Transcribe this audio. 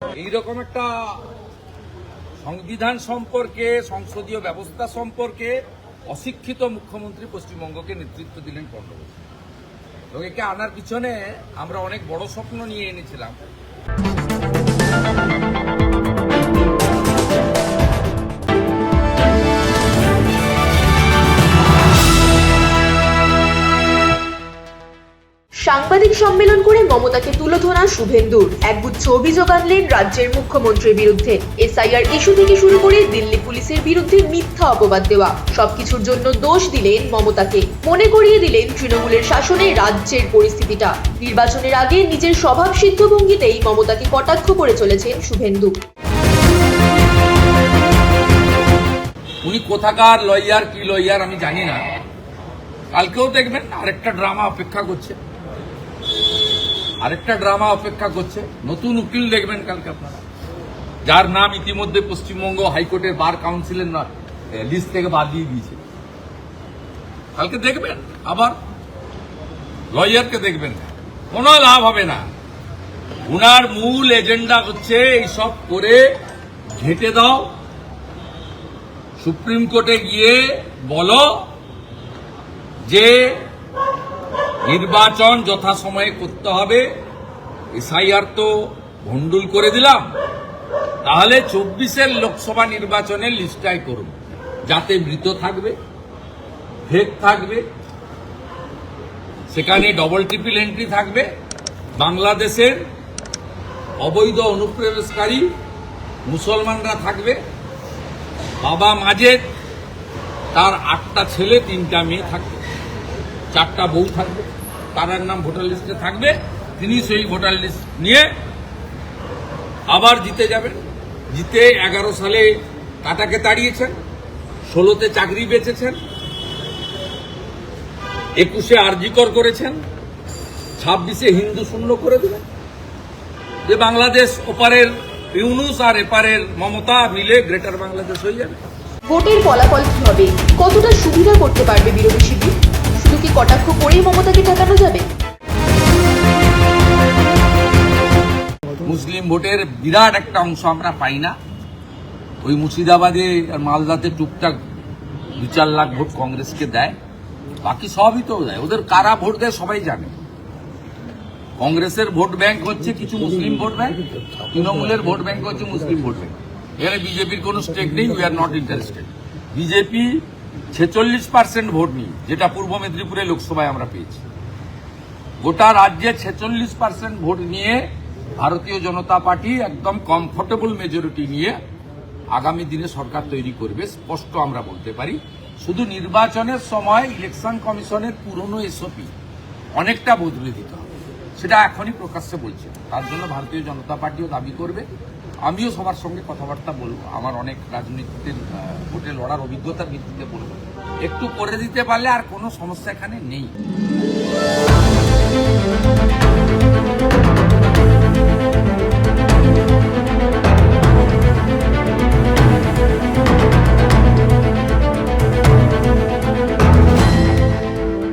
এইরকম একটা সংবিধান সম্পর্কে, সংসদীয় ব্যবস্থা সম্পর্কে অশিক্ষিত মুখ্যমন্ত্রী পশ্চিমবঙ্গকে নেতৃত্ব দিলেন 15 বছর। তো একে আনার পিছনে আমরা অনেক বড় স্বপ্ন নিয়ে এনেছিলাম। সাংবাদিক সম্মেলন করে মমতাকে তুলোধনা শুভেন্দুর। একগুচ্ছ অভিযোগ আনলেন রাজ্যের মুখ্যমন্ত্রীর বিরুদ্ধে। এসআইআর ইস্যু থেকে শুরু করে দিল্লি পুলিশের বিরুদ্ধে মিথ্যা অপবাদ দেওয়া, সবকিছুর জন্য দোষ দিলেন মমতাকে। মনে করিয়ে দিলেন তৃণমূলের শাসনে রাজ্যের পরিস্থিতিটা। নির্বাচনের আগে নিজের স্বভাব সিদ্ধ ভঙ্গিতেই মমতাকে কটাক্ষ করে চলেছেন শুভেন্দু। উনি কোথাকার লয়ার, কি লয়ার আমি জানি না। কালকেও দেখবেন আরেকটা ড্রামা অপেক্ষা করছে, নতুন উকিল দেখবেন কালকে আপনারা, যার নাম ইতিমধ্যে পশ্চিমবঙ্গ হাইকোর্টের বার কাউন্সিলের লিস্ট থেকে বাদ দিয়ে দিয়েছে। কালকে দেখবেন আবার লয়ারকে দেখবেন, কোনো লাভ হবে না। উনার মূল এজেন্ডা হচ্ছে এইসব করে ঘেঁটে দাও, সুপ্রিম কোর্টে গিয়ে বলো যে নির্বাচন যথাসময়ে করতে হবে। এসআইআর তো ভণ্ডুল করে দিলাম, তাহলে 24-এর লোকসভা নির্বাচনের লিস্টাই করুন, যাতে মৃত থাকবে, ফেক থাকবে, সেখানে ডবল ট্রিপল এন্ট্রি থাকবে, বাংলাদেশের অবৈধ অনুপ্রবেশকারী মুসলমানরা থাকবে, বাবা মাজেদ তার 8টা ছেলে 3টা মেয়ে থাকবে, 4টা বউ থাকবে, তার নাম ভোটার লিস্টে থাকবে। তিনি সেই ভোটার লিস্ট নিয়ে আবার জিতে যাবেন। জিতে 11 সালে টাটাকে তাড়িয়েছেন, 16তে চাকরি বেচেছেন, 21-এ আরজিকর করেছেন, 26-এ হিন্দু শূন্য করে দিলেন। যে বাংলাদেশ ওপারের ইউনুস আর এপারের মমতা মিলে গ্রেটার বাংলাদেশ হয়ে যাবে। ভোটের ফলাফল কি হবে, কতটা সুবিধা করতে পারবে বিরোধী শিবির? শুধু কি কটাক্ষ করেই মমতাকে ঠেকানো যাবে? মুসলিম ভোটের বিরাট একটা অংশ আমরা পাই না। ওই মুর্শিদাবাদে আর মালদাতে টুকটাক 2-4 লাখ ভোট কংগ্রেসকে দেয়, বাকি সবই তো দেয়। ওদের কারা ভোট দেয় সবাই জানে। কংগ্রেসের ভোট ব্যাংক হচ্ছে কিছু মুসলিম ভোট ব্যাংক, তৃণমূলের ভোট ব্যাংক হচ্ছে মুসলিম ভোট ব্যাংক। এখানে বিজেপির কোনো স্টেক নেই, we are not interested. BJP 46% vote নিয়ে, যেটা পূর্ব মেদিনীপুরে লোকসভায় আমরা পেয়েছি। গোটা রাজ্যে 46% ভোট নিয়ে ভারতীয় জনতা পার্টি একদম কমফোর্টেবল মেজরিটি নিয়ে আগামী দিনে সরকার তৈরি করবে, স্পষ্ট আমরা বলতে পারি। শুধু নির্বাচনের সময় ইলেকশন কমিশনের পুরনো এসওপি অনেকটা বদলে দিতে হবে, সেটা এখনই প্রকাশ্যে বলছে। তার জন্য ভারতীয় জনতা পার্টিও দাবি করবে, আমিও সবার সঙ্গে কথাবার্তা বলবো, আমার অনেক রাজনীতিতে ভোটে লড়ার অভিজ্ঞতার ভিত্তিতে বলবো। একটু করে দিতে পারলে আর কোনো সমস্যা এখানে নেই।